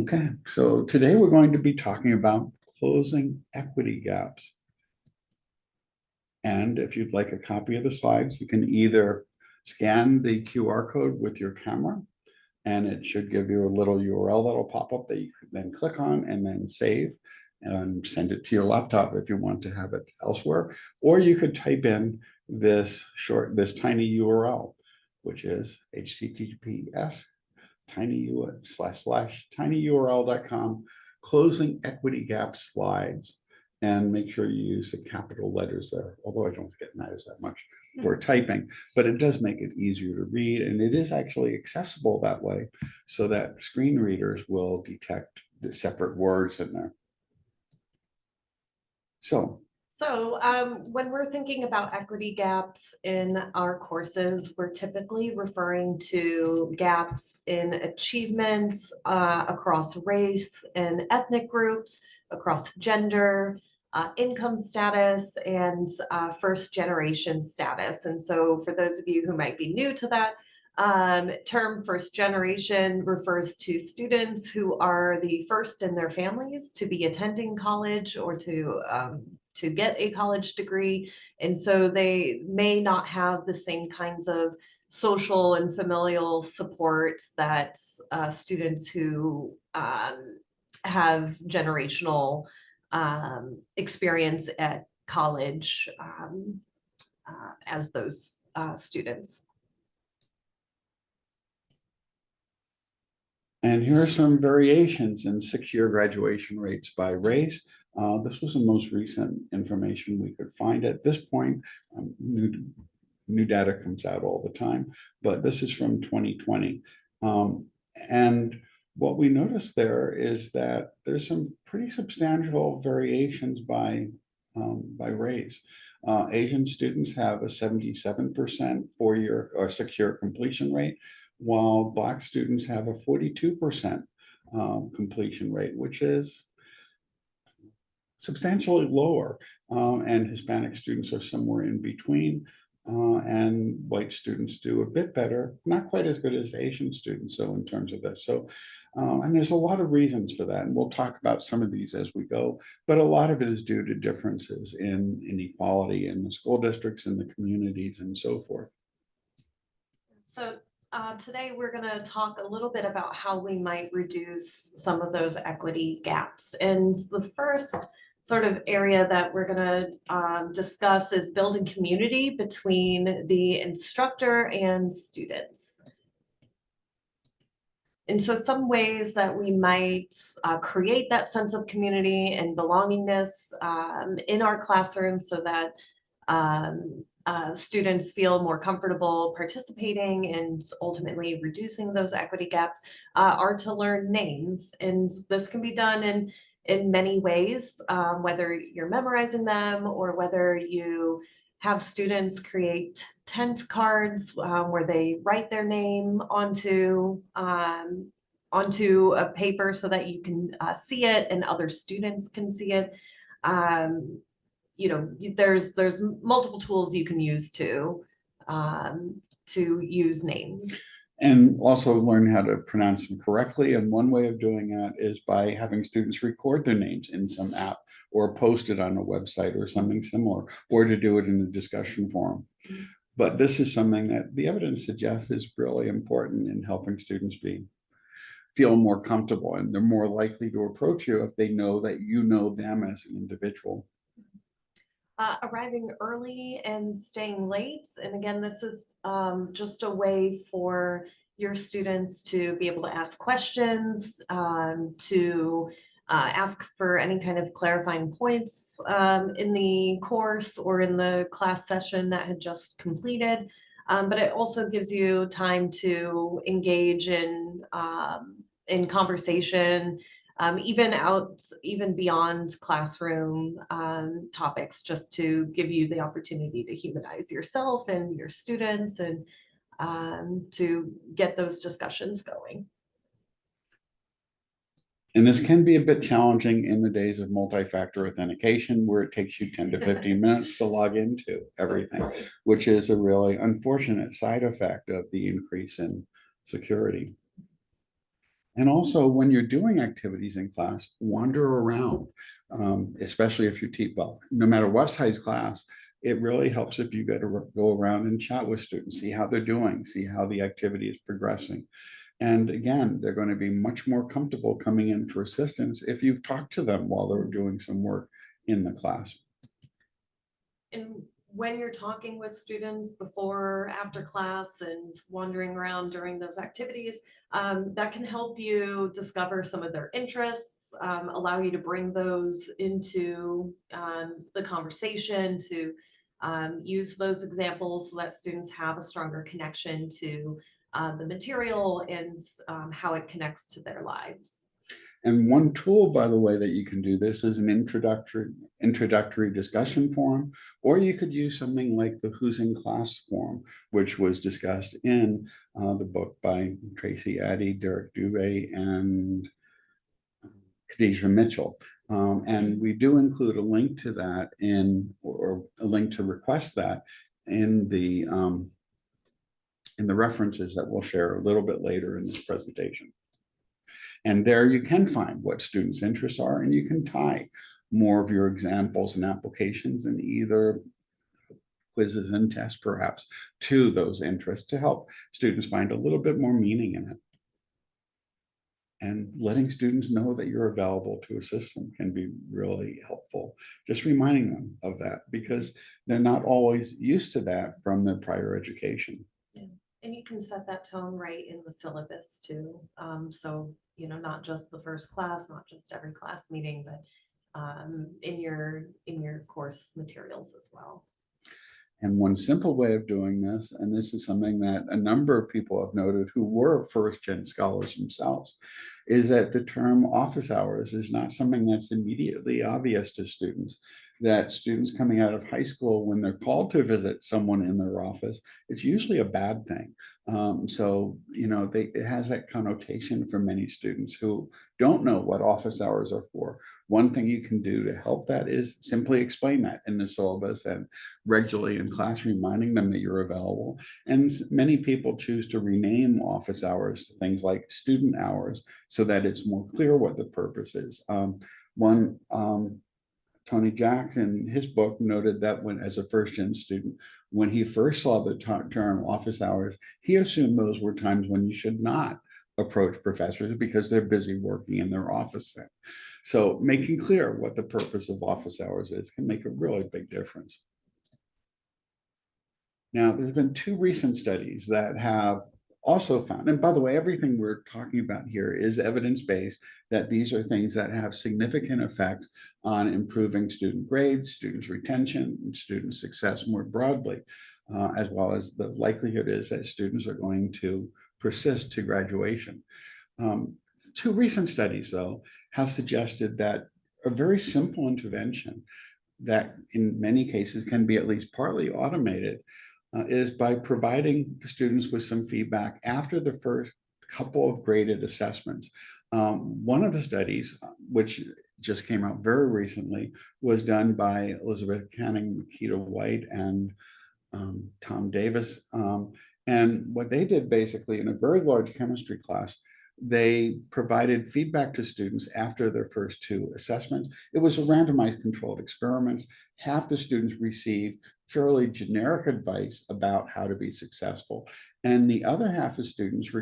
Okay, so today we're going to be talking about closing equity gaps. And if you'd like a copy of the slides, you can either scan the QR code with your camera, and it should give you a little URL that'll pop up that you can then click on and then save and send it to your laptop if you want to have it elsewhere. Or you could type in this tiny URL, which is https tinyurl.com closing equity gap slides, and make sure you use the capital letters there, although I don't get matters that much for typing, but it does make it easier to read, and it is actually accessible that way so that screen readers will detect the separate words in there. So when we're thinking about equity gaps in our courses, we're typically referring to gaps in achievements across race and ethnic groups, across gender, income status, and first generation status. And so for those of you who might be new to that term, first generation refers to students who are the first in their families to be attending college or to get a college degree. And so they may not have the same kinds of social and familial supports that students who have generational experience at college as those students. And here are some variations in secure graduation rates by race. This was the most recent information we could find at this point. New data comes out all the time, but this is from 2020. And what we noticed there is that there's some pretty substantial variations by race. Asian students have a 77% four-year or secure completion rate, while Black students have a 42% completion rate, which is substantially lower, and Hispanic students are somewhere in between, and white students do a bit better, not quite as good as Asian students, so in terms of this. So, and there's a lot of reasons for that, and we'll talk about some of these as we go, but a lot of it is due to differences in inequality in the school districts and the communities and so forth. So today we're going to talk a little bit about how we might reduce some of those equity gaps. And the first sort of area that we're going to discuss is building community between the instructor and students. And so some ways that we might create that sense of community and belongingness in our classroom so that students feel more comfortable participating and ultimately reducing those equity gaps are to learn names. And this can be done in many ways, whether you're memorizing them or whether you have students create tent cards where they write their name onto a paper so that you can see it and other students can see it. You know, there's multiple tools you can use to use names. And also learn how to pronounce them correctly. And one way of doing that is by having students record their names in some app or post it on a website or something similar, or to do it in a discussion forum. But this is something that the evidence suggests is really important in helping students feel more comfortable, and they're more likely to approach you if they know that you know them as an individual. Arriving early and staying late. And again, this is just a way for your students to be able to ask questions, to ask for any kind of clarifying points in the course or in the class session that had just completed. But it also gives you time to engage in conversation, even beyond classroom topics, just to give you the opportunity to humanize yourself and your students and to get those discussions going. And this can be a bit challenging in the days of multi-factor authentication, where it takes you 10 to 15 minutes to log into everything, which is a really unfortunate side effect of the increase in security. And also, when you're doing activities in class, wander around, especially if you teach, well, no matter what size class, it really helps if you get to go around and chat with students, see how they're doing, see how the activity is progressing. And again, they're going to be much more comfortable coming in for assistance if you've talked to them while they're doing some work in the class. And when you're talking with students before, after class and wandering around during those activities, that can help you discover some of their interests, allow you to bring those into the conversation, to use those examples so that students have a stronger connection to the material and how it connects to their lives. And one tool, by the way, that you can do this is an introductory discussion forum, or you could use something like the Who's in Class forum, which was discussed in the book by Tracy Addy, Derek Dubé, and Khadijah Mitchell. And we do include a link to that or a link to request that in the references that we'll share a little bit later in this presentation. And there you can find what students' interests are, and you can tie more of your examples and applications and either quizzes and tests perhaps to those interests to help students find a little bit more meaning in it. And letting students know that you're available to assist them can be really helpful. Just reminding them of that because they're not always used to that from their prior education. Yeah. And you can set that tone right in the syllabus too. So, you know, not just the first class, not just every class meeting, but in your course materials as well. And one simple way of doing this, and this is something that a number of people have noted who were first-gen scholars themselves, is that the term office hours is not something that's immediately obvious to students. That students coming out of high school, when they're called to visit someone in their office, it's usually a bad thing. So, you know, it has that connotation for many students who don't know what office hours are for. One thing you can do to help that is simply explain that in the syllabus and regularly in class, reminding them that you're available. And many people choose to rename office hours to things like student hours so that it's more clear what the purpose is. Tony Jackson, his book noted that when, as a first-gen student, when he first saw the term office hours, he assumed those were times when you should not approach professors because they're busy working in their office then. So making clear what the purpose of office hours is can make a really big difference. Now, there's been two recent studies that have also found, and by the way, everything we're talking about here is evidence-based, that these are things that have significant effects on improving student grades, students' retention, and student success more broadly, as well as the likelihood is that students are going to persist to graduation. Two recent studies, though, have suggested that a very simple intervention that in many cases can be at least partly automated is by providing students with some feedback after the first couple of graded assessments. One of the studies, which just came out very recently, was done by Elizabeth Canning, Makita White, and Tom Davis. And what they did basically in a very large chemistry class, they provided feedback to students after their first two assessments. It was a randomized controlled experiment. Half the students received fairly generic advice about how to be successful. And the other half of students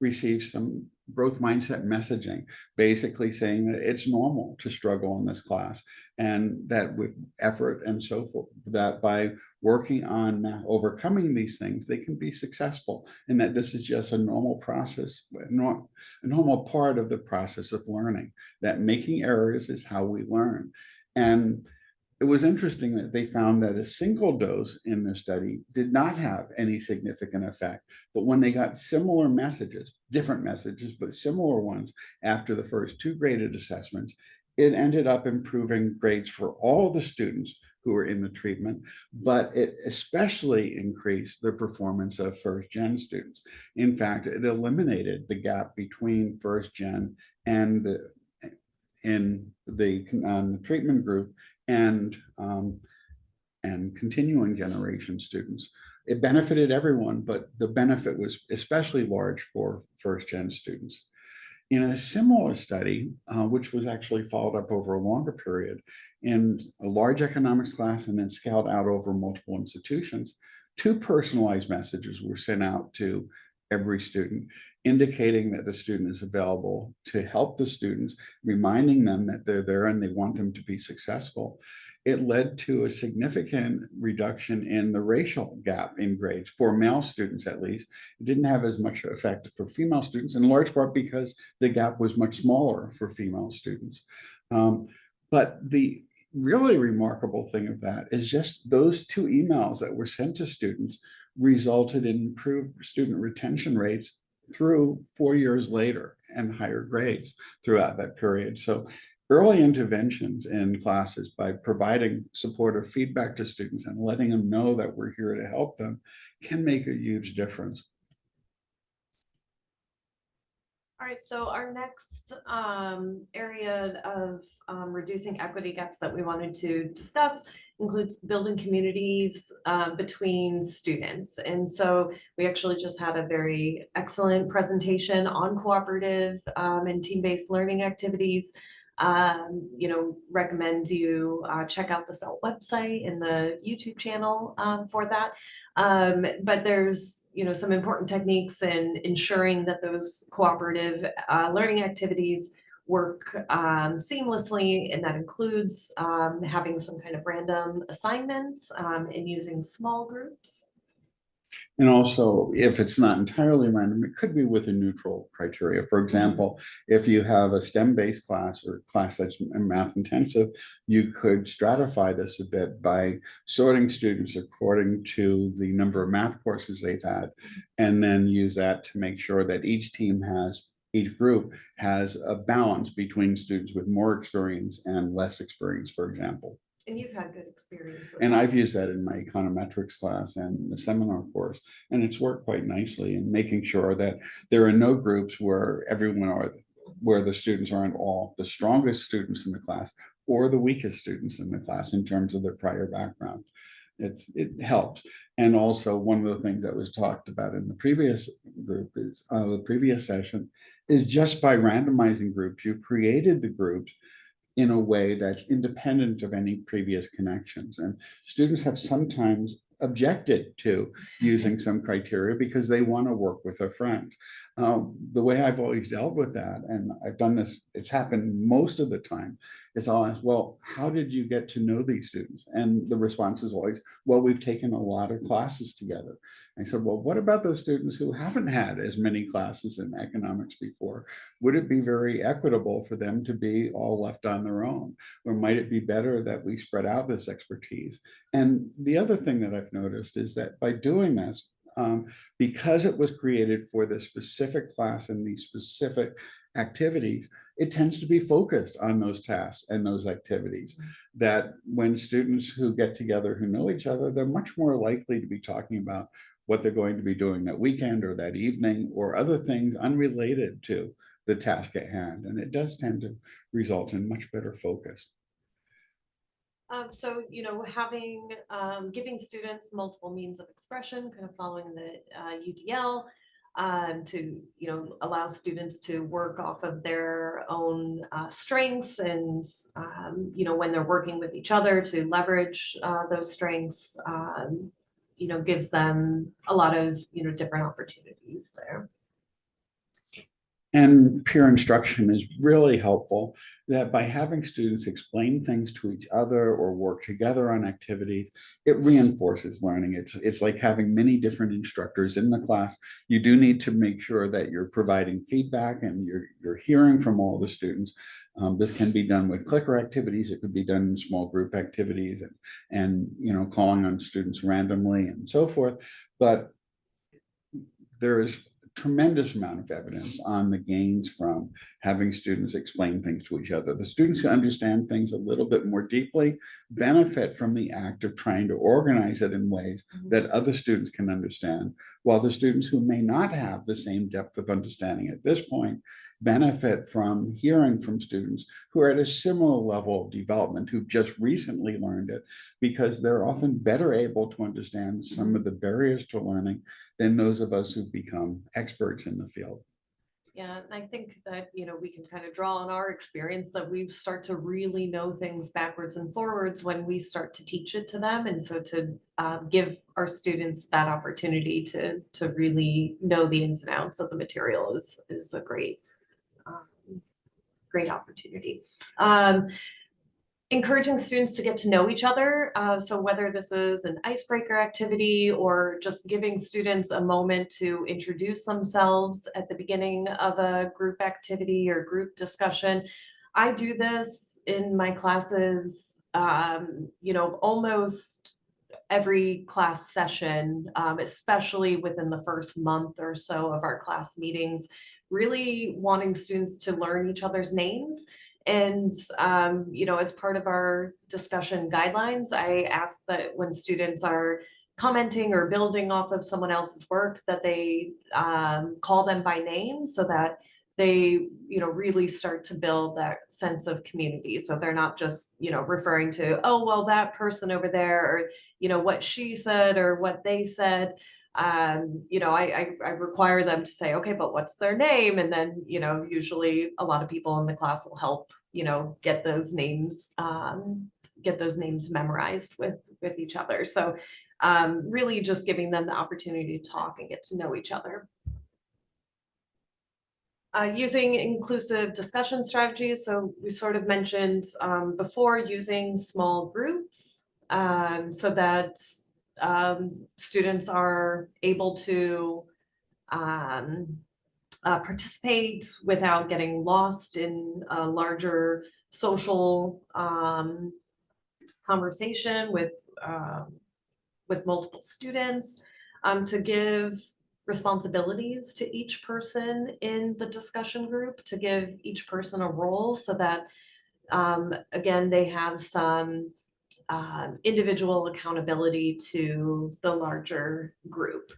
received some growth mindset messaging, basically saying that it's normal to struggle in this class and that with effort and so forth, that by working on overcoming these things, they can be successful and that this is just a normal process, a normal part of the process of learning, that making errors is how we learn. And it was interesting that they found that a single dose in the study did not have any significant effect. But when they got similar messages, different messages, but similar ones after the first two graded assessments, it ended up improving grades for all the students who were in the treatment, but it especially increased the performance of first-gen students. In fact, it eliminated the gap between first-gen and the treatment group and continuing generation students. it benefited everyone, but the benefit was especially large for first-gen students. In a similar study, which was actually followed up over a longer period, in a large economics class and then scaled out over multiple institutions, 2 personalized messages were sent out to every student, indicating that the student is available to help the students, reminding them that they're there and they want them to be successful. It led to a significant reduction in the racial gap in grades for male students, at least. It didn't have as much effect for female students, in large part because the gap was much smaller for female students. But the really remarkable thing of that is just those 2 emails that were sent to students resulted in improved student retention rates through 4 years later and higher grades throughout that period. So early interventions in classes by providing supportive feedback to students and letting them know that we're here to help them can make a huge difference. All right, so our next area of reducing equity gaps that we wanted to discuss includes building communities between students. And so we actually just had a very excellent presentation on cooperative and team-based learning activities. Recommend you check out the CELT website and the YouTube channel for that. But there's, some important techniques in ensuring that those cooperative learning activities work seamlessly, and that includes having some kind of random assignments and using small groups. And also, if it's not entirely random, it could be with a neutral criteria. For example, if you have a STEM-based class or class that's math intensive, you could stratify this a bit by sorting students according to the number of math courses they've had, and then use that to make sure that each group has a balance between students with more experience and less experience, for example. And you've had good experience with And that. I've used that in my econometrics class and the seminar course, and it's worked quite nicely in making sure that there are no groups where where the students aren't all the strongest students in the class or the weakest students in the class in terms of their prior background. It helps. And also, one of the things that was talked about in the previous group is the previous session is just by randomizing groups, you created the groups in a way that's independent of any previous connections. And students have sometimes objected to using some criteria because they want to work with their friends. The way I've always dealt with that, and I've done this, it's happened most of the time, is I'll ask, well, how did you get to know these students? And the response is always, well, we've taken a lot of classes together. I said, well, what about those students who haven't had as many classes in economics before? Would it be very equitable for them to be all left on their own? Or might it be better that we spread out this expertise? And the other thing that I've noticed is that by doing this, because it was created for the specific class and these specific activities, it tends to be focused on those tasks and those activities. That when students who get together who know each other, they're much more likely to be talking about what they're going to be doing that weekend or that evening or other things unrelated to the task at hand. And it does tend to result in much better focus. So, giving students multiple means of expression, kind of following the UDL, to, allow students to work off of their own strengths and, when they're working with each other to leverage those strengths, gives them a lot of, different opportunities there. And peer instruction is really helpful, that by having students explain things to each other or work together on activities, it reinforces learning. It's like having many different instructors in the class. You do need to make sure that you're providing feedback and you're hearing from all the students. This can be done with clicker activities. It could be done in small group activities and calling on students randomly and so forth. But there is tremendous amount of evidence on the gains from having students explain things to each other. The students who understand things a little bit more deeply benefit from the act of trying to organize it in ways that other students can understand, while the students who may not have the same depth of understanding at this point benefit from hearing from students who are at a similar level of development, who've just recently learned it, because they're often better able to understand some of the barriers to learning than those of us who've become experts in the field. Yeah, and I think that, we can kind of draw on our experience that we start to really know things backwards and forwards when we start to teach it to them. And so to give our students that opportunity to really know the ins and outs of the material is a great opportunity. Encouraging students to get to know each other. So whether this is an icebreaker activity or just giving students a moment to introduce themselves at the beginning of a group activity or group discussion. I do this in my classes, almost every class session, especially within the first month or so of our class meetings, really wanting students to learn each other's names. And, as part of our discussion guidelines, I ask that when students are commenting or building off of someone else's work, that they call them by name so that they, really start to build that sense of community. So they're not just, referring to, oh, well, that person over there, or, what she said or what they said. I require them to say, okay, but what's their name? And then, usually a lot of people in the class will help, get those names memorized with each other. So really just giving them the opportunity to talk and get to know each other. Using inclusive discussion strategies. So we sort of mentioned before, using small groups so that students are able to participate without getting lost in a larger social conversation with multiple students, to give responsibilities to each person in the discussion group, to give each person a role so that again, they have some individual accountability to the larger group.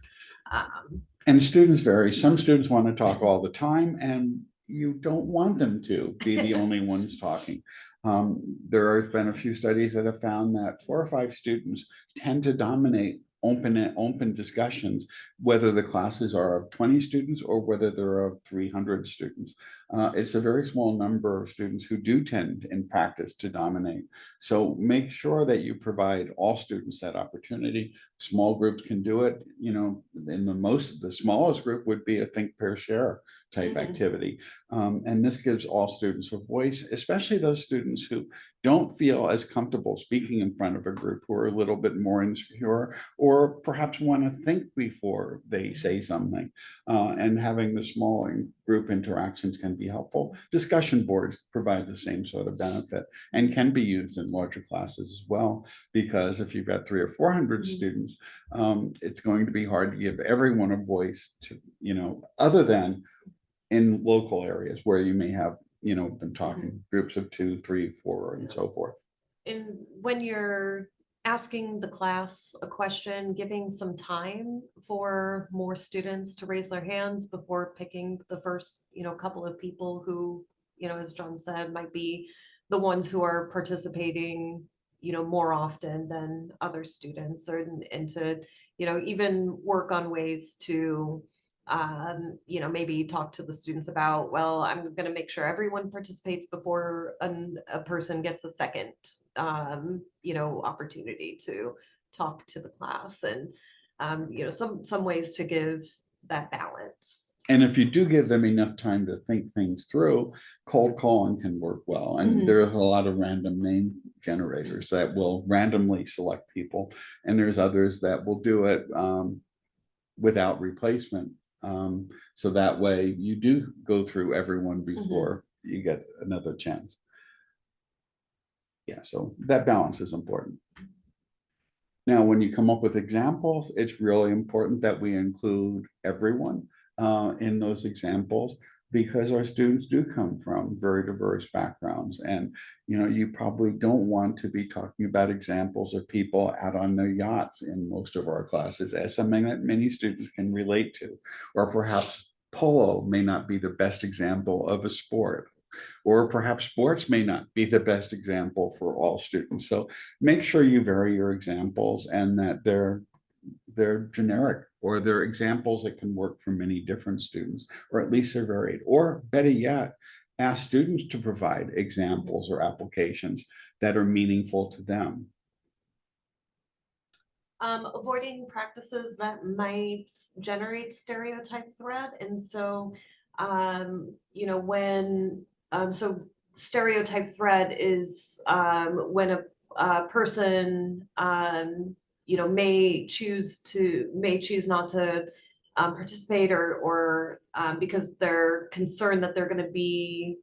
And students vary. Some students want to talk all the time, and you don't want them to be the only ones talking. There have been a few studies that have found that 4 or 5 students tend to dominate open discussions, whether the classes are of 20 students or whether they're of 300 students. It's a very small number of students who do tend in practice to dominate. So make sure that you provide all students that opportunity. Small groups can do it. In the smallest group would be a think, pair, share type activity. And this gives all students a voice, especially those students who don't feel as comfortable speaking in front of a group, who are a little bit more insecure, or perhaps want to think before they say something. And having the small group interactions can be helpful. Discussion boards provide the same sort of benefit and can be used in larger classes as well, because if you've got 300 or 400 students, it's going to be hard to give everyone a voice to, other than in local areas where you may have, been talking groups of 2, 3, 4, and so forth. And when you're asking the class a question, giving some time for more students to raise their hands before picking the first, couple of people who, as John said, might be the ones who are participating, more often than other students, and to, even work on ways to maybe talk to the students about, well, I'm going to make sure everyone participates before a person gets a second, opportunity to talk to the class, and, some ways to give that balance. And if you do give them enough time to think things through, cold calling can work well. And there's a lot of random name generators that will randomly select people. And there's others that will do it without replacement. So that way you do go through everyone before you get another chance. Yeah, so that balance is important. Now, when you come up with examples, it's really important that we include everyone in those examples, because our students do come from very diverse backgrounds. And, you probably don't want to be talking about examples of people out on their yachts in most of our classes, as something that many students can relate to, or perhaps polo may not be the best example of a sport, or perhaps sports may not be the best example for all students. So make sure you vary your examples and that they're generic, or they're examples that can work for many different students, or at least they're varied. Or better yet, ask students to provide examples or applications that are meaningful to them. Avoiding practices that might generate stereotype threat. And so, you know, so stereotype threat is when a person, you know, may choose not to participate, or because they're concerned that they're going to be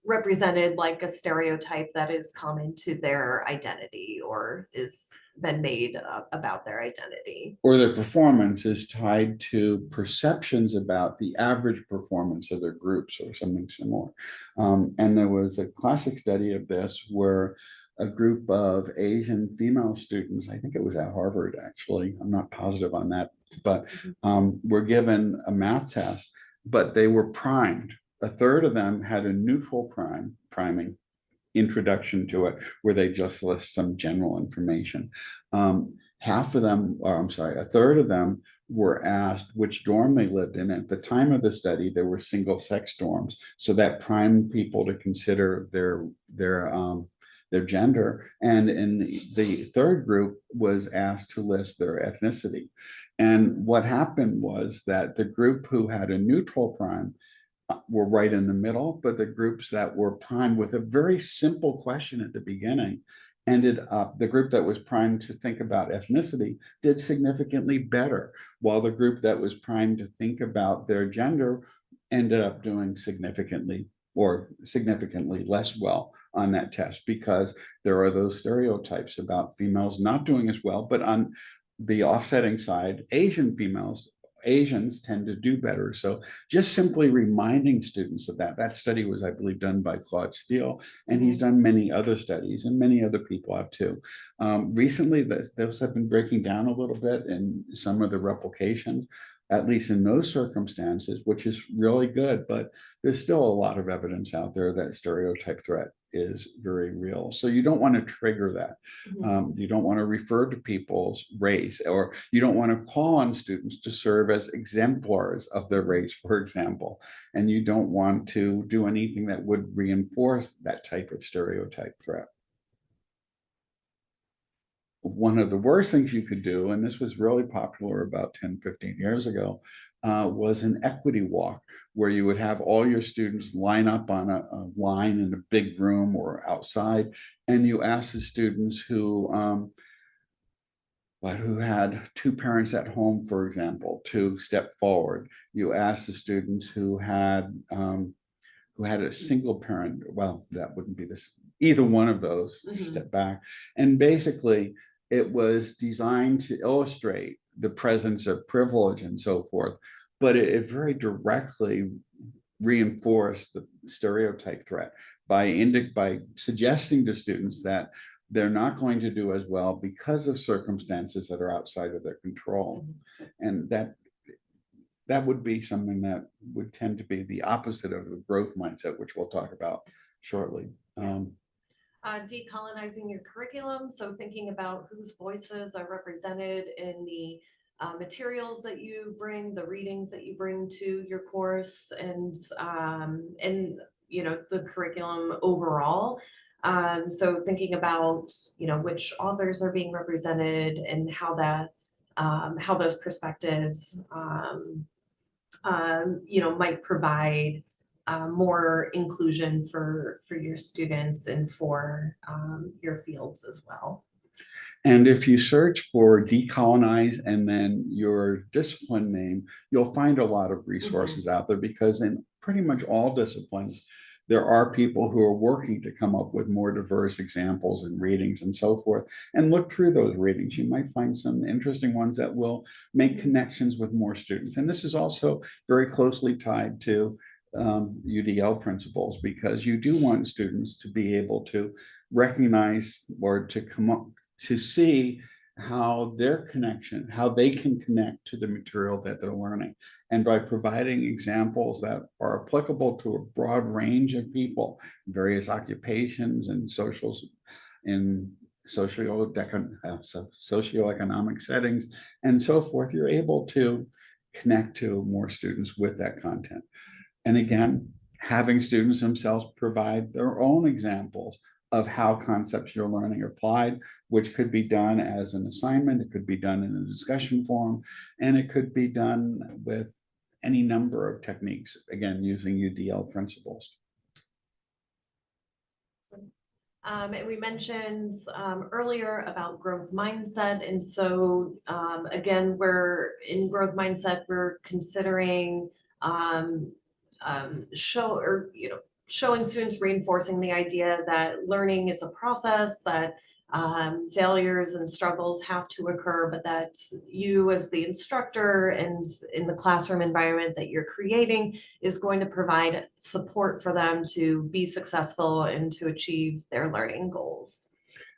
represented like a stereotype that is common to their identity, or is been made about their identity. Or their performance is tied to perceptions about the average performance of their groups or something similar. And there was a classic study of this where a group of Asian female students, I think it was at Harvard actually, I'm not positive on that, but were given a math test, but they were primed. A third of them had a neutral priming introduction to it, where they just list some general information. Half of them, or I'm sorry, a third of them were asked which dorm they lived in. At the time of the study, there were single sex dorms, so that primed people to consider their gender. And in the third group was asked to list their ethnicity. And what happened was that the group who had a neutral prime were right in the middle, but the groups that were primed with a very simple question at the beginning ended up, the group that was primed to think about ethnicity did significantly better, while the group that was primed to think about their gender ended up doing significantly less well on that test, because there are those stereotypes about females not doing as well. But on the offsetting side, Asians tend to do better. So just simply reminding students of that study was, I believe, done by Claude Steele, and he's done many other studies, and many other people have too. Recently, those have been breaking down a little bit in some of the replications, at least in those circumstances, which is really good, but there's still a lot of evidence out there that stereotype threat is very real. So you don't want to trigger that. You don't want to refer to people's race, or you don't want to call on students to serve as exemplars of their race, for example. And you don't want to do anything that would reinforce that type of stereotype threat. One of the worst things you could do, and this was really popular about 10, 15 years ago, was an equity walk, where you would have all your students line up on a line in a big room or outside, and you ask the students who had two parents at home, for example, to step forward. You ask the students who had a single parent, well, that wouldn't be this, either one of those, step back. And basically, it was designed to illustrate the presence of privilege and so forth, but it very directly reinforced the stereotype threat by suggesting to students that they're not going to do as well because of circumstances that are outside of their control. And that would be something that would tend to be the opposite of the growth mindset, which we'll talk about shortly. Decolonizing your curriculum, so thinking about whose voices are represented in the materials that you bring, the readings that you bring to your course, and you know, the curriculum overall. So thinking about, you know, which authors are being represented, and how those perspectives you know, might provide more inclusion for your students and for your fields as well. And if you search for decolonize and then your discipline name, you'll find a lot of resources out there, because in pretty much all disciplines, there are people who are working to come up with more diverse examples and readings and so forth. And look through those readings. You might find some interesting ones that will make connections with more students. And this is also very closely tied to UDL principles, because you do want students to be able to recognize or to come up to see how they can connect to the material that they're learning. And by providing examples that are applicable to a broad range of people, various occupations and socioeconomic settings and so forth, you're able to connect to more students with that content. And again, having students themselves provide their own examples of how concepts you're learning are applied, which could be done as an assignment, it could be done in a discussion forum, and it could be done with any number of techniques, again, using UDL principles. And we mentioned earlier about growth mindset. And so again, we're in growth mindset, we're considering showing students, reinforcing the idea that learning is a process, that failures and struggles have to occur, but that you as the instructor and in the classroom environment that you're creating is going to provide support for them to be successful and to achieve their learning goals.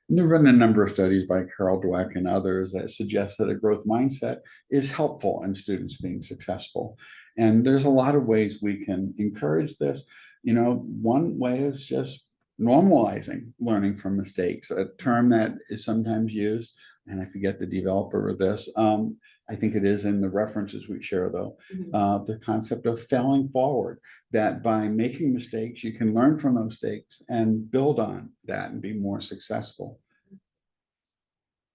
And there have been a number of studies by Carol Dweck and others that suggest that a growth mindset is helpful in students being successful. And there's a lot of ways we can encourage this. One way is just normalizing learning from mistakes, a term that is sometimes used, and I forget the developer of this. I think it is in the references we share, though, the concept of failing forward, that by making mistakes, you can learn from those mistakes and build on that and be more successful.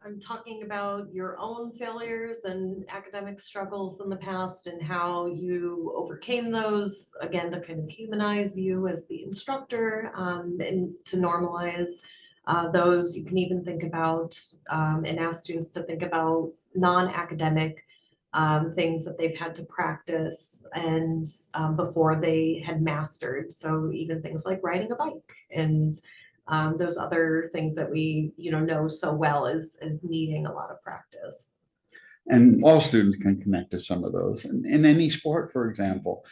I'm talking about your own failures and academic struggles in the past and how you overcame those, again, to kind of humanize you as the instructor and to normalize those. You can even think about and ask students to think about non-academic things that they've had to practice and before they had mastered. So even things like riding a bike and those other things that we know so well as needing a lot of practice. And all students can connect to some of those. And in any sport, for example,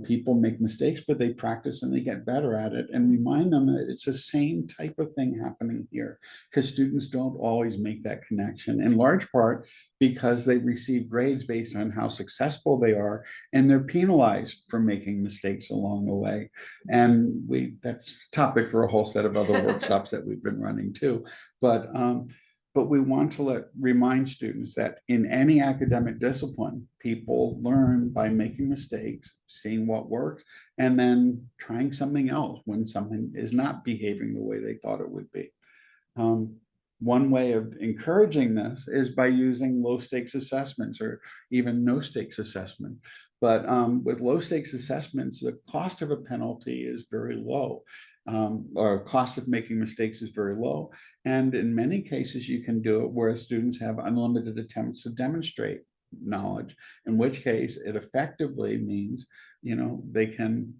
people make mistakes, but they practice and they get better at it, and remind them that it's the same type of thing happening here, because students don't always make that connection, in large part because they receive grades based on how successful they are, and they're penalized for making mistakes along the way. And that's a topic for a whole set of other workshops that we've been running too. But we want to remind students that in any academic discipline, people learn by making mistakes, seeing what works, and then trying something else when something is not behaving the way they thought it would be. One way of encouraging this is by using low stakes assessments or even no stakes assessment. But with low stakes assessments, the cost of a penalty is very low. Or cost of making mistakes is very low. And in many cases, you can do it where students have unlimited attempts to demonstrate knowledge, in which case it effectively means, they can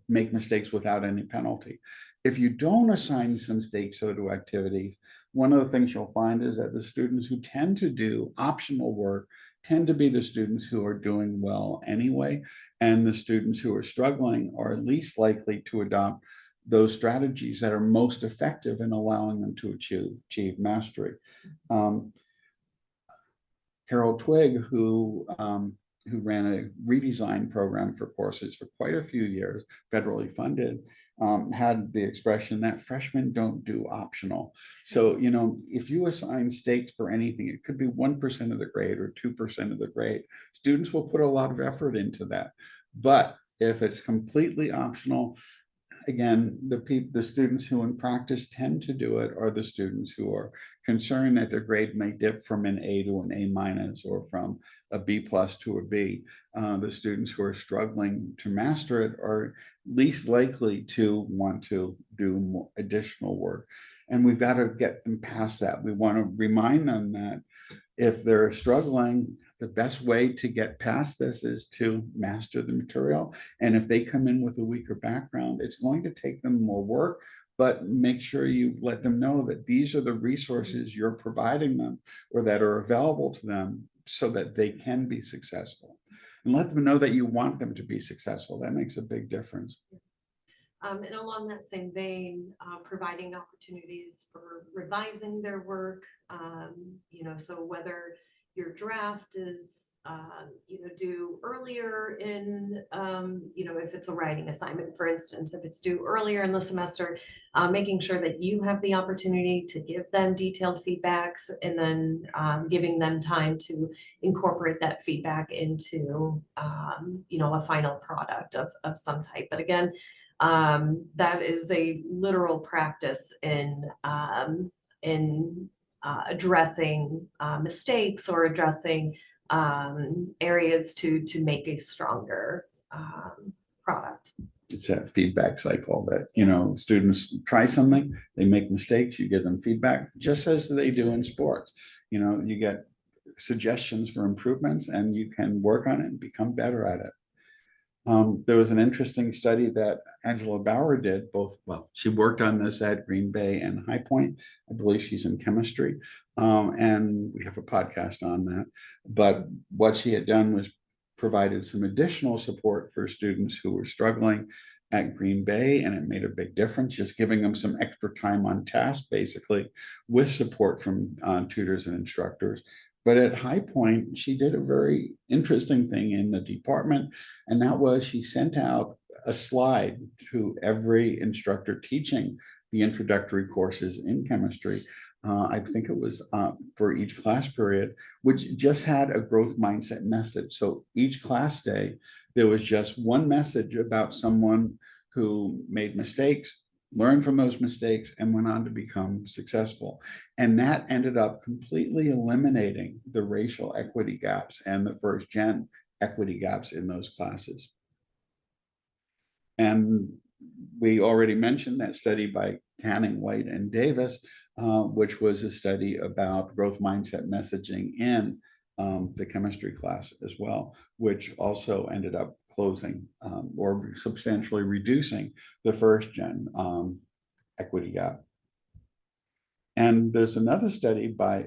make mistakes without any penalty. If you don't assign some stakes to activities, one of the things you'll find is that the students who tend to do optional work tend to be the students who are doing well anyway, and the students who are struggling are least likely to adopt those strategies that are most effective in allowing them to achieve mastery. Carol Twigg, who ran a redesign program for courses for quite a few years, federally funded, had the expression that freshmen don't do optional. So, if you assign stakes for anything, it could be 1% of the grade or 2% of the grade. Students will put a lot of effort into that. But if it's completely optional, again, the students who in practice tend to do it are the students who are concerned that their grade may dip from an A to an A minus or from a B plus to a B. The students who are struggling to master it are least likely to want to do more additional work. And we've got to get them past that. We want to remind them that if they're struggling, the best way to get past this is to master the material. And if they come in with a weaker background, it's going to take them more work, but make sure you let them know that these are the resources you're providing them or that are available to them so that they can be successful. And let them know that you want them to be successful. That makes a big difference. And along that same vein, providing opportunities for revising their work, so whether your draft is, due earlier in, if it's a writing assignment, for instance, if it's due earlier in the semester, making sure that you have the opportunity to give them detailed feedbacks and then giving them time to incorporate that feedback into, a final product of some type. But again, that is a literal practice in addressing mistakes or addressing areas to make a stronger product. It's that feedback cycle that, students try something, they make mistakes, you give them feedback, just as they do in sports. You get suggestions for improvements and you can work on it and become better at it. There was an interesting study that Angela Bauer did, she worked on this at Green Bay and High Point. I believe she's in chemistry. And we have a podcast on that. But what she had done was provided some additional support for students who were struggling at Green Bay, and it made a big difference, just giving them some extra time on task, basically, with support from tutors and instructors. But at High Point, she did a very interesting thing in the department, and that was she sent out a slide to every instructor teaching the introductory courses in chemistry. I think it was for each class period, which just had a growth mindset message. So each class day, there was just one message about someone who made mistakes, learned from those mistakes, and went on to become successful. And that ended up completely eliminating the racial equity gaps and the first gen equity gaps in those classes. And we already mentioned that study by Canning, White, and Davis, which was a study about growth mindset messaging in the chemistry class as well, which also ended up closing or substantially reducing the first gen equity gap. And there's another study by,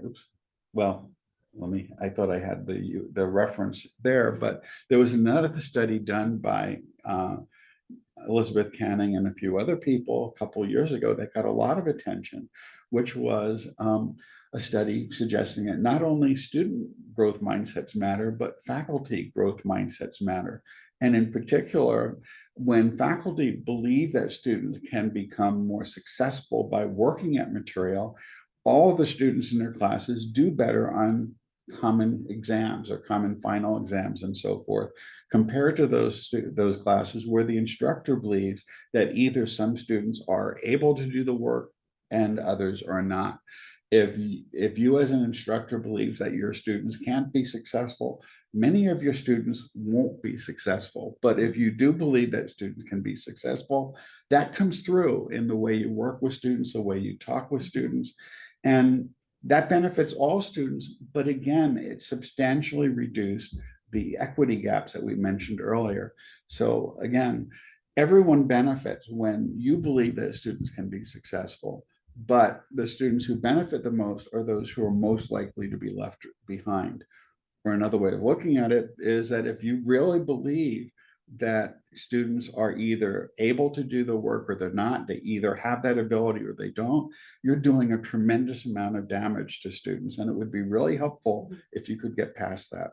I thought I had the reference there, but there was another study done by Elizabeth Canning and a few other people a couple of years ago that got a lot of attention, which was a study suggesting that not only student growth mindsets matter, but faculty growth mindsets matter. And in particular, when faculty believe that students can become more successful by working at material, all the students in their classes do better on common exams or common final exams and so forth, compared to those classes where the instructor believes that either some students are able to do the work and others are not. If you as an instructor believes that your students can't be successful, many of your students won't be successful. But if you do believe that students can be successful, that comes through in the way you work with students, the way you talk with students. And that benefits all students, but again, it substantially reduced the equity gaps that we mentioned earlier. So again, everyone benefits when you believe that students can be successful, but the students who benefit the most are those who are most likely to be left behind. Or another way of looking at it is that if you really believe that students are either able to do the work or they're not, they either have that ability or they don't, you're doing a tremendous amount of damage to students. And it would be really helpful if you could get past that.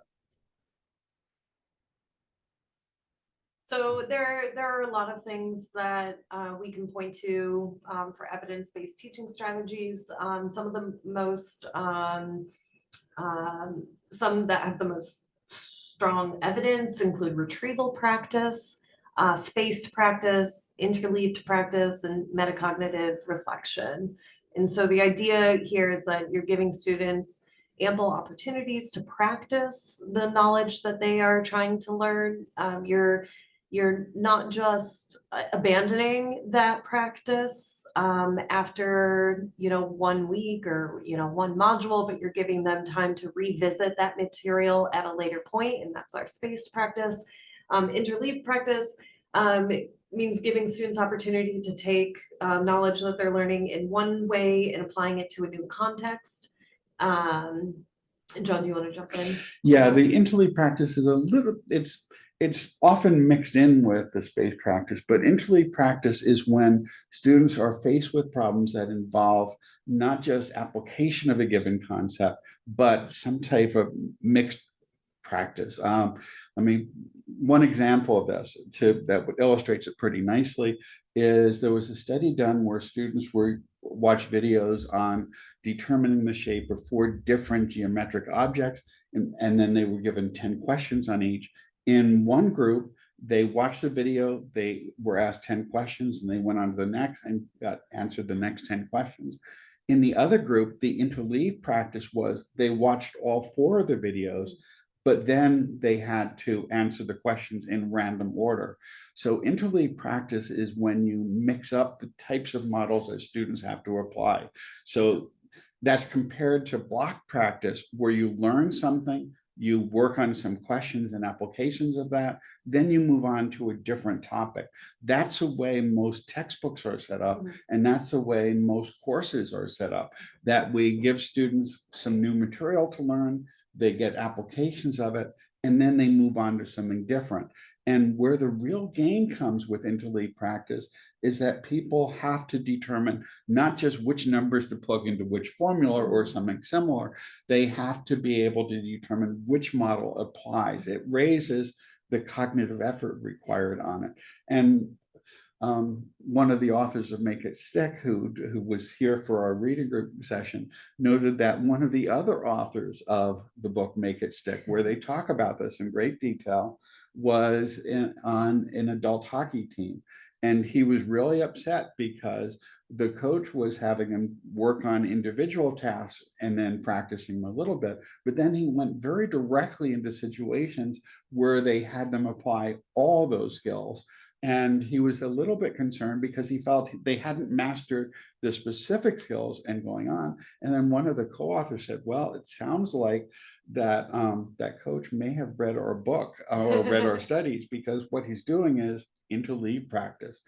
So there are a lot of things that we can point to for evidence-based teaching strategies. Some of the most, some that have the most strong evidence include retrieval practice, spaced practice, interleaved practice, and metacognitive reflection. And so the idea here is that you're giving students ample opportunities to practice the knowledge that they are trying to learn. You're not just abandoning that practice after 1 week or one module, but you're giving them time to revisit that material at a later point, and that's our spaced practice. Interleaved practice means giving students opportunity to take knowledge that they're learning in one way and applying it to a new context. John, do you want to jump in? Yeah, the interleave practice is it's often mixed in with the space practice, but interleave practice is when students are faced with problems that involve not just application of a given concept, but some type of mixed practice. I mean, one example of this that illustrates it pretty nicely is there was a study done where students were watch videos on determining the shape of 4 different geometric objects, and then they were given 10 questions on each. In one group, they watched the video, they were asked 10 questions, and they went on to the next and got answered the next 10 questions. In the other group, the interleave practice was they watched all 4 of the videos, but then they had to answer the questions in random order. So interleave practice is when you mix up the types of models that students have to apply. So that's compared to block practice, where you learn something, you work on some questions and applications of that, then you move on to a different topic. That's the way most textbooks are set up, and that's the way most courses are set up, that we give students some new material to learn, they get applications of it, and then they move on to something different. And where the real gain comes with interleave practice is that people have to determine not just which numbers to plug into which formula or something similar, they have to be able to determine which model applies. It raises the cognitive effort required on it. And one of the authors of Make It Stick, who was here for our reading group session, noted that one of the other authors of the book Make It Stick, where they talk about this in great detail, was on an adult hockey team. And he was really upset because the coach was having him work on individual tasks and then practicing a little bit. But then he went very directly into situations where they had them apply all those skills. And he was a little bit concerned because he felt they hadn't mastered the specific skills and going on. And then one of the co-authors said, well, it sounds like that that coach may have read our book or read our studies, because what he's doing is interleave practice.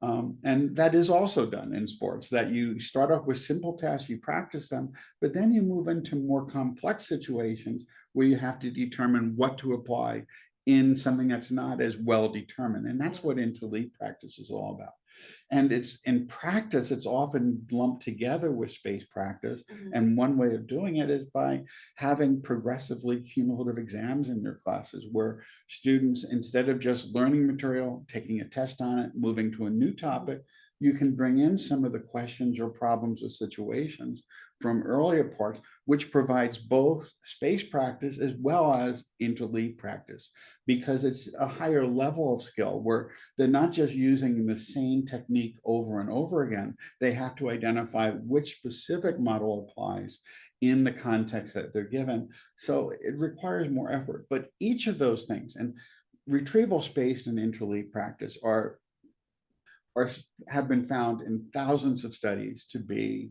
And that is also done in sports, that you start off with simple tasks, you practice them, but then you move into more complex situations where you have to determine what to apply in something that's not as well determined. And that's what interleave practice is all about. And it's in practice, it's often lumped together with space practice. And one way of doing it is by having progressively cumulative exams in your classes, where students, instead of just learning material, taking a test on it, moving to a new topic, you can bring in some of the questions or problems or situations from earlier parts, which provides both space practice as well as interleave practice, because it's a higher level of skill where they're not just using the same technique over and over again. They have to identify which specific model applies in the context that they're given. So it requires more effort, but each of those things, and retrieval spaced and interleave practice have been found in thousands of studies to be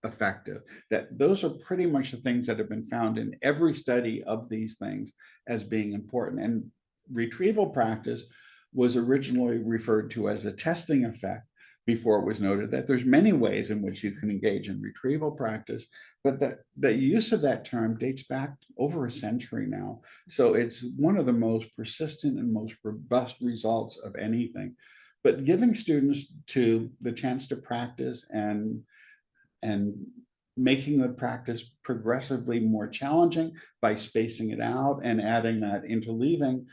effective. That those are pretty much the things that have been found in every study of these things as being important. And retrieval practice was originally referred to as a testing effect before it was noted that there's many ways in which you can engage in retrieval practice, but the use of that term dates back over a century now. So it's one of the most persistent and most robust results of anything. But giving students the chance to practice and making the practice progressively more challenging by spacing it out and adding that interleaving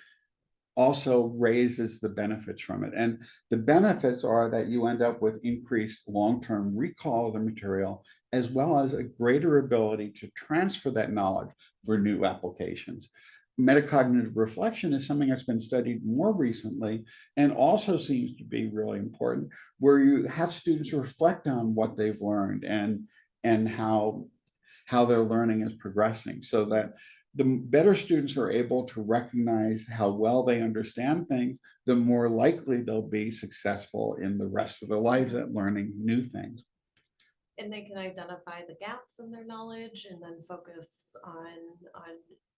also raises the benefits from it. And the benefits are that you end up with increased long-term recall of the material, as well as a greater ability to transfer that knowledge for new applications. Metacognitive reflection is something that's been studied more recently and also seems to be really important, where you have students reflect on what they've learned and how their learning is progressing, so that the better students are able to recognize how well they understand things, the more likely they'll be successful in the rest of their lives at learning new things. And they can identify the gaps in their knowledge and then focus on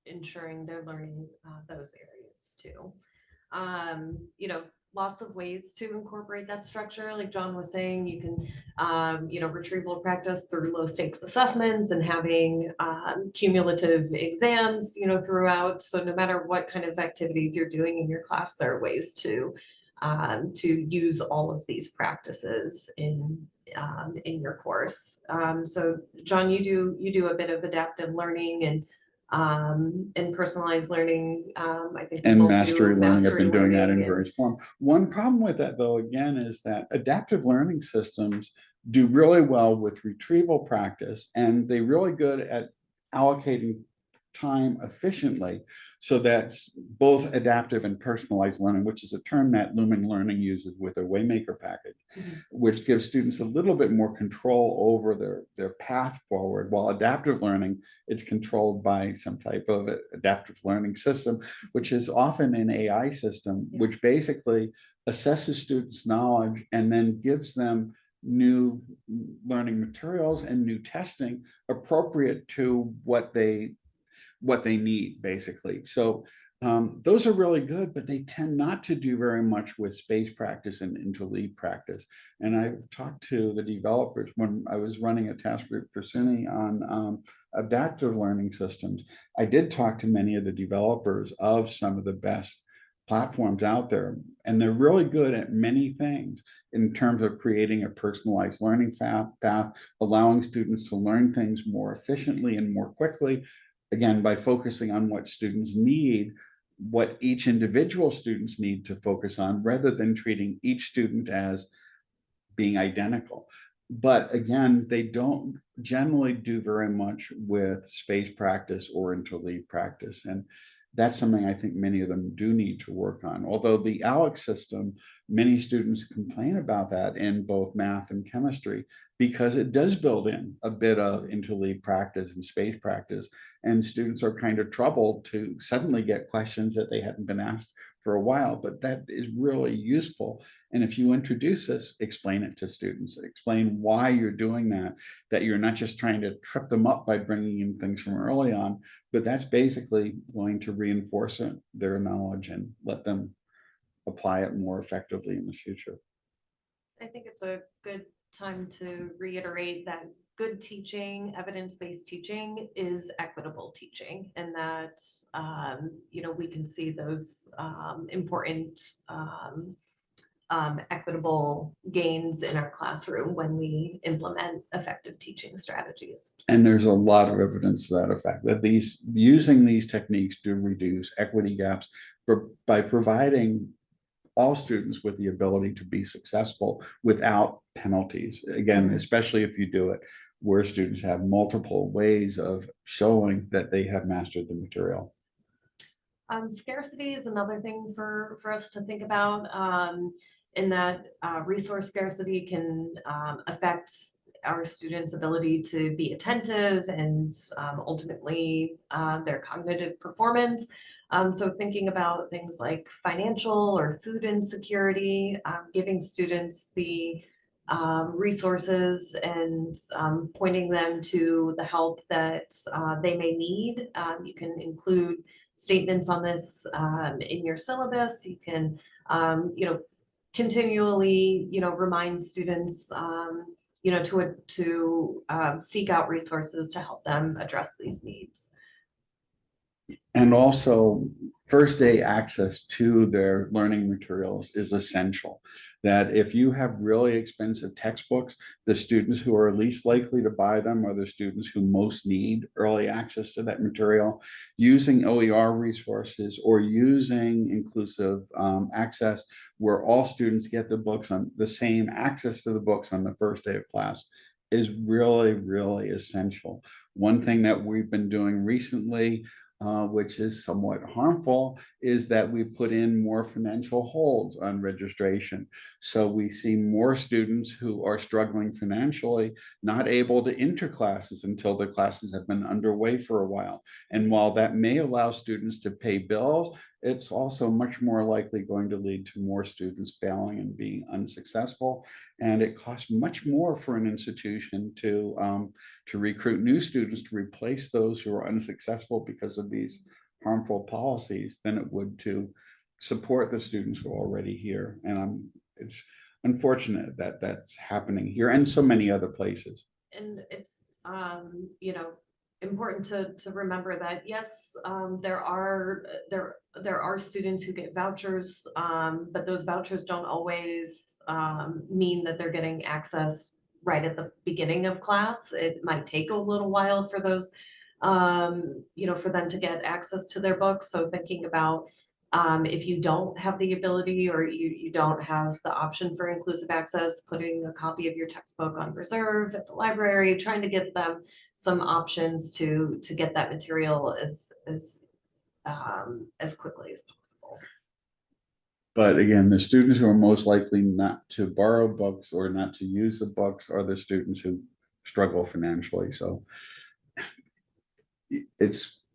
ensuring they're learning those areas too. You know, lots of ways to incorporate that structure. Like John was saying, you can, you know, retrieval practice through low stakes assessments and having cumulative exams, you know, throughout. So no matter what kind of activities you're doing in your class, there are ways to use all of these practices in your course. So John, you do a bit of adaptive learning and personalized learning. I think we And both mastery do learning, I've mastery been doing that learning in and various forms. One problem with that, though, again, is that adaptive learning systems do really well with retrieval practice, and they're really good at allocating time efficiently, so that's both adaptive and personalized learning, which is a term that Lumen Learning uses with a Waymaker package, Mhm. which gives students a little bit more control over their path forward. While adaptive learning, it's controlled by some type of adaptive learning system, which is often an AI system, which basically assesses students' knowledge and then gives them new learning materials and new testing appropriate to what they need, basically. So those are really good, but they tend not to do very much with space practice and interlead practice. And I talked to the developers when I was running a task group for SUNY on adaptive learning systems. I did talk to many of the developers of some of the best platforms out there, and they're really good at many things in terms of creating a personalized learning path, allowing students to learn things more efficiently and more quickly, again, by focusing on what students need, what each individual students need to focus on, rather than treating each student as being identical. But again, they don't generally do very much with space practice or interlead practice. And that's something I think many of them do need to work on. Although the ALEX system, many students complain about that in both math and chemistry, because it does build in a bit of interlead practice and space practice. And students are kind of troubled to suddenly get questions that they hadn't been asked for a while, but that is really useful. And if you introduce this, explain it to students, explain why you're doing that you're not just trying to trip them up by bringing in things from early on, but that's basically going to reinforce their knowledge and let them apply it more effectively in the future. I think it's a good time to reiterate that good teaching, evidence-based teaching is equitable teaching, and that you know, we can see those important equitable gains in our classroom when we implement effective teaching strategies. And there's a lot of evidence to that effect, that using these techniques do reduce equity gaps by providing all students with the ability to be successful without penalties. Again, especially if you do it where students have multiple ways of showing that they have mastered the material. Scarcity is another thing for us to think about, in that resource scarcity can affect our students' ability to be attentive and ultimately their cognitive performance. So thinking about things like financial or food insecurity, giving students the resources and pointing them to the help that they may need. You can include statements on this in your syllabus. You can, you know, continually, you know, remind students, you know, to seek out resources to help them address these needs. And also, first day access to their learning materials is essential. That if you have really expensive textbooks, the students who are least likely to buy them are the students who most need early access to that material. Using OER resources or using inclusive access, where all students get the books on the same access to the books on the first day of class, is really, really essential. One thing that we've been doing recently, which is somewhat harmful, is that we put in more financial holds on registration. So we see more students who are struggling financially, not able to enter classes until the classes have been underway for a while. And while that may allow students to pay bills, it's also much more likely going to lead to more students failing and being unsuccessful. And it costs much more for an institution to recruit new students to replace those who are unsuccessful because of these harmful policies than it would to support the students who are already here. And it's unfortunate that that's happening here and so many other places. And it's, you know, important to remember that, yes, there are students who get vouchers, but those vouchers don't always mean that they're getting access right at the beginning of class. It might take a little while for those, you know, for them to get access to their books. So thinking about if you don't have the ability or you don't have the option for inclusive access, putting a copy of your textbook on reserve at the library, trying to give them some options to get that material as quickly as possible. But again, the students who are most likely not to borrow books or not to use the books are the students who struggle financially. So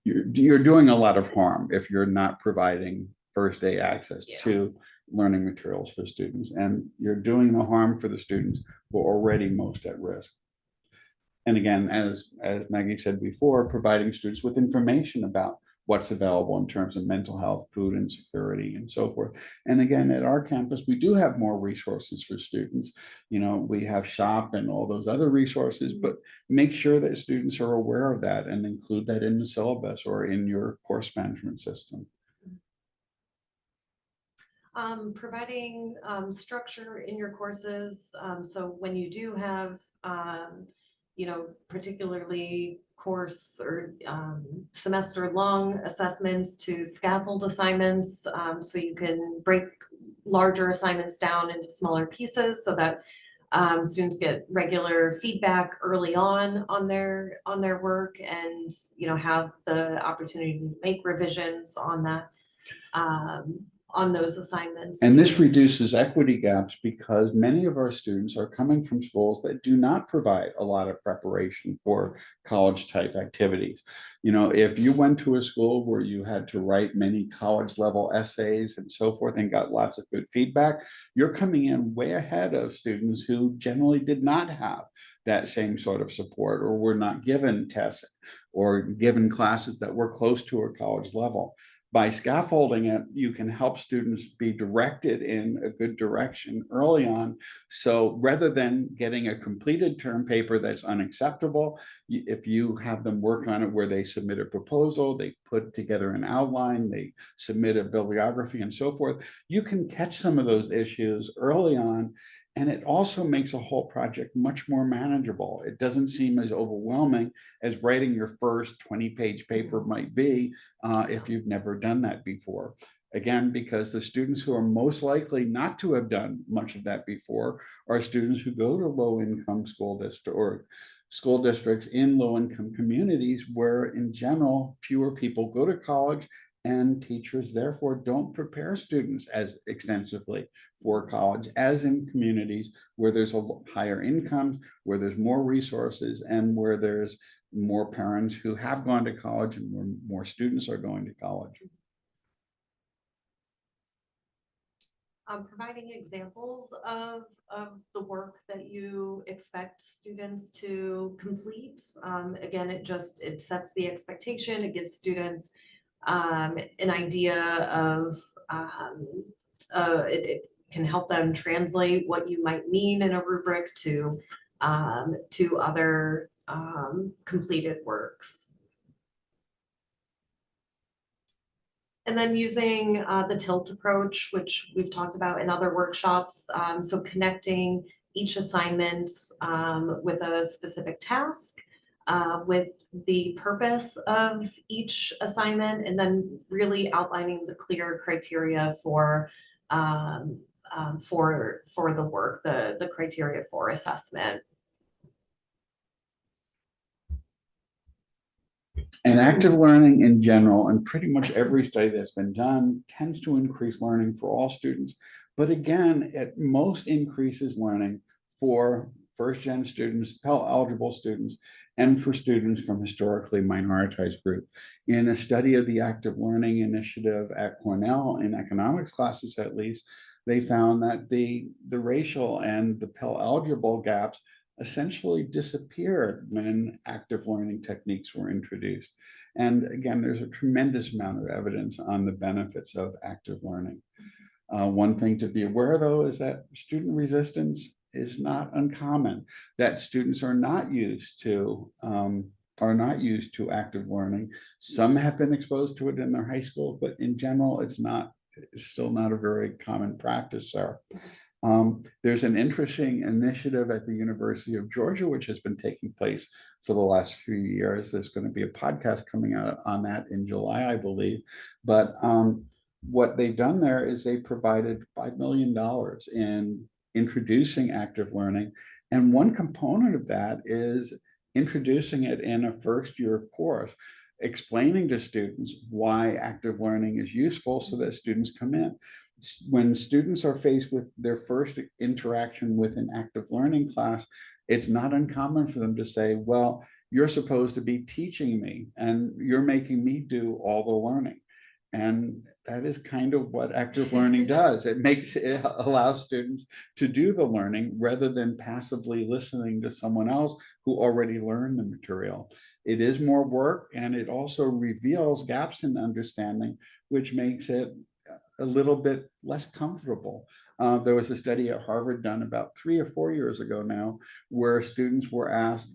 you're doing a lot of harm if you're not providing first day access to learning materials for students, and you're doing the harm for the students who are already most at risk. And again, as Maggie said before, providing students with information about what's available in terms of mental health, food insecurity, and so forth. And again, at our campus, we do have more resources for students. You know, we have SHOP and all those other resources, but make sure that students are aware of that and include that in the syllabus or in your course management system. Providing structure in your courses. So when you do have, you know, particularly course or semester long assessments to scaffold assignments, so you can break larger assignments down into smaller pieces so that students get regular feedback early on their work, and you know, have the opportunity to make revisions on that, on those assignments. And this reduces equity gaps because many of our students are coming from schools that do not provide a lot of preparation for college type activities. You know, if you went to a school where you had to write many college level essays and so forth and got lots of good feedback, you're coming in way ahead of students who generally did not have that same sort of support or were not given tests or given classes that were close to a college level. By scaffolding it, you can help students be directed in a good direction early on. So rather than getting a completed term paper that's unacceptable, if you have them work on it where they submit a proposal, they put together an outline, they submit a bibliography and so forth, you can catch some of those issues early on. And it also makes a whole project much more manageable. It doesn't seem as overwhelming as writing your first 20-page paper might be if you've never done that before. Again, because the students who are most likely not to have done much of that before are students who go to low-income school districts or school districts in low-income communities where, in general, fewer people go to college, and teachers therefore don't prepare students as extensively for college as in communities where there's a higher incomes, where there's more resources, and where there's more parents who have gone to college and where more students are going to college. Providing examples of the work that you expect students to complete. Again, it sets the expectation, it gives students an idea of, it can help them translate what you might mean in a rubric to other completed works. And then using the tilt approach, which we've talked about in other workshops. So connecting each assignment with a specific task, with the purpose of each assignment, and then really outlining the clear criteria for the work, the criteria for assessment. And active learning in general, and pretty much every study that's been done, tends to increase learning for all students. But again, it most increases learning for first-gen students, Pell-eligible students, and for students from historically minoritized groups. In a study of the active learning initiative at Cornell, in economics classes at least, they found that the racial and the Pell-eligible gaps essentially disappeared when active learning techniques were introduced. And again, there's a tremendous amount of evidence on the benefits of active learning. One thing to be aware, though, is that student resistance is not uncommon, that students are not used to active learning. Some have been exposed to it in their high school, but in general, it's still not a very common practice there. There's an interesting initiative at the University of Georgia, which has been taking place for the last few years. There's going to be a podcast coming out on that in July, I believe. But what they've done there is they provided $5 million in introducing active learning. And one component of that is introducing it in a first-year course, explaining to students why active learning is useful so that students come in. When students are faced with their first interaction with an active learning class, it's not uncommon for them to say, well, you're supposed to be teaching me and you're making me do all the learning. And that is kind of what active learning does. It allows students to do the learning rather than passively listening to someone else who already learned the material. It is more work, and it also reveals gaps in understanding, which makes it a little bit less comfortable. There was a study at Harvard done about 3 or 4 years ago now, where students were asked,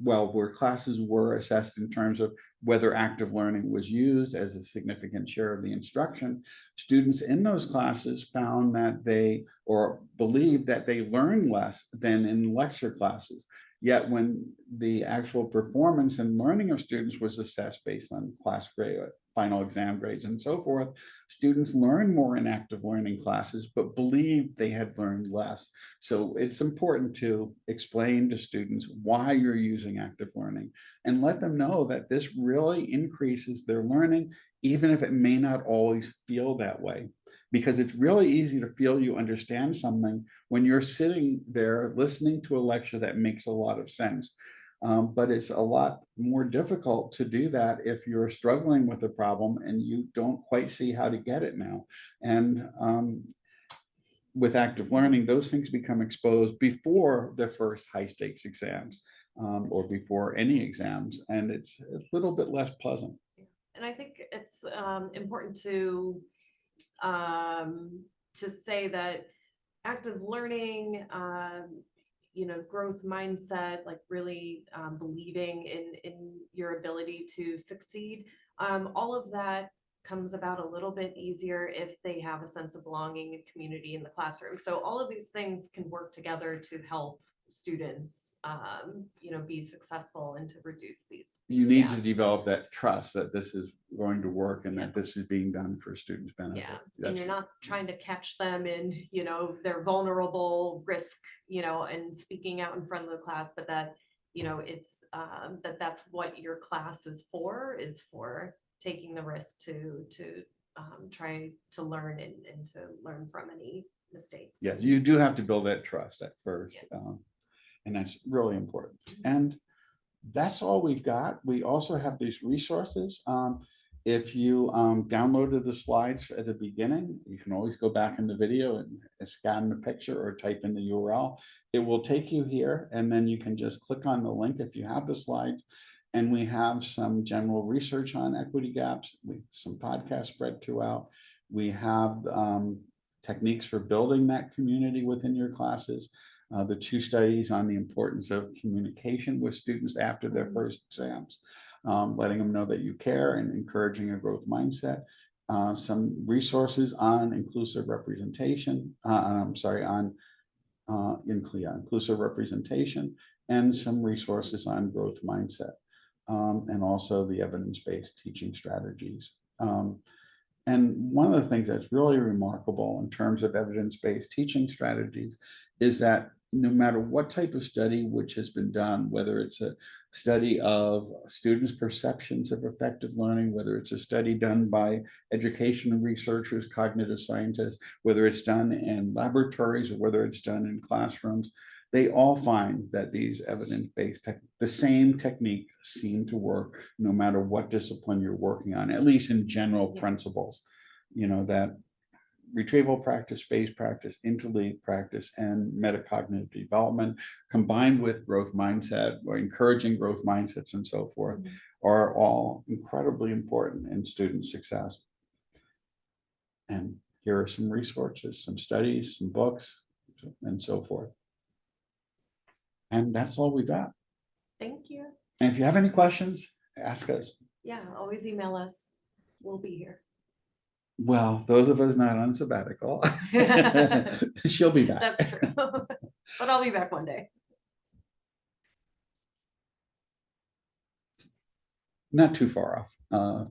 where classes were assessed in terms of whether active learning was used as a significant share of the instruction. Students in those classes found that believed that they learned less than in lecture classes. Yet when the actual performance and learning of students was assessed based on class grade, final exam grades, and so forth, students learned more in active learning classes, but believed they had learned less. So it's important to explain to students why you're using active learning and let them know that this really increases their learning, even if it may not always feel that way. Because it's really easy to feel you understand something when you're sitting there listening to a lecture that makes a lot of sense. But it's a lot more difficult to do that if you're struggling with a problem and you don't quite see how to get it now. And with active learning, those things become exposed before the first high stakes exams or before any exams, and it's a little bit less pleasant. And I think it's important to say that active learning, growth mindset, like really believing in your ability to succeed, all of that comes about a little bit easier if they have a sense of belonging and community in the classroom. So all of these things can work together to help students, be successful and to reduce these. You need to gaps. develop that trust that this is going to work and that this is being done for students' benefit. And you're not trying to catch them in, their vulnerable risk, and speaking out in front of the class, but that, it's that's what your class is for taking the risk to try to learn and to learn from any mistakes. Yeah, you do have to build that trust at first. And that's really important. And that's all we've got. We also have these resources. If you downloaded the slides at the beginning, you can always go back in the video and scan the picture or type in the URL. It will take you here, and then you can just click on the link if you have the slides. And we have some general research on equity gaps, some podcasts spread throughout. We have techniques for building that community within your classes. The 2 studies on the importance of communication with students after their first exams, letting them know that you care and encouraging a growth mindset. Some resources on inclusive representation, inclusive representation, and some resources on growth mindset, and also the evidence-based teaching strategies. And one of the things that's really remarkable in terms of evidence-based teaching strategies is that no matter what type of study which has been done, whether it's a study of students' perceptions of effective learning, whether it's a study done by educational researchers, cognitive scientists, whether it's done in laboratories or whether it's done in classrooms, they all find that these evidence-based, the same technique seem to work no matter what discipline you're working on, at least in general principles, that retrieval practice, space practice, interleague practice, and metacognitive development, combined with growth mindset or encouraging growth mindsets and so forth, are all incredibly important in student success. And here are some resources, some studies, some books, and so forth. And that's all we got. Thank you. And if you have any questions, ask us. Yeah, always email us. We'll be here. Well, those of us not on sabbatical, she'll be back. That's true. But I'll be back one day. Not too far off.